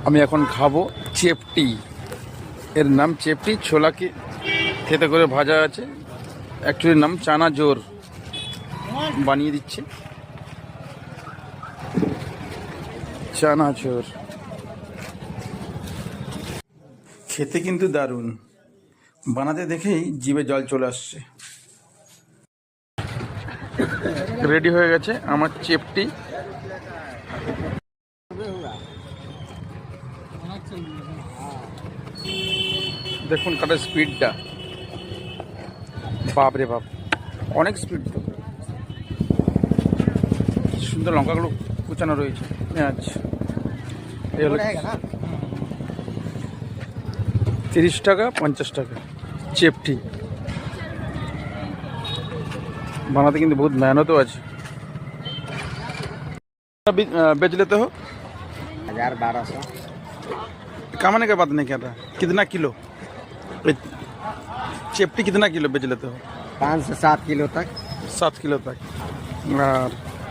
আমি এখন খাবো চেপটি। এর নাম চেপটি, ছোলাকে খেতে করে ভাজা আছে। অ্যাকচুয়ালি নাম চানা জোর, বানিয়ে দিচ্ছে চানা জোর। খেতে কিন্তু দারুণ, বানাতে দেখেই জিভে জল চলে আসছে। রেডি হয়ে গেছে আমার চেপটি। দেখুন কাটার স্পিডটা, বাপ রে বাপ, অনেক স্পিড। সুন্দর লঙ্কাগুলো কুচানো রয়েছে, পেঁয়াজ। এই হলো 30 টাকা 50 টাকা চেপটি। বানাতে কিন্তু बहुत मेहनत আছে। बेच लेते हो 1200। कमाने के बाद नहीं क्या था, कितना किलो चेपटी, कितना किलो बेच लेते हो? 5 से 7 किलो तक। 7 किलो तक। और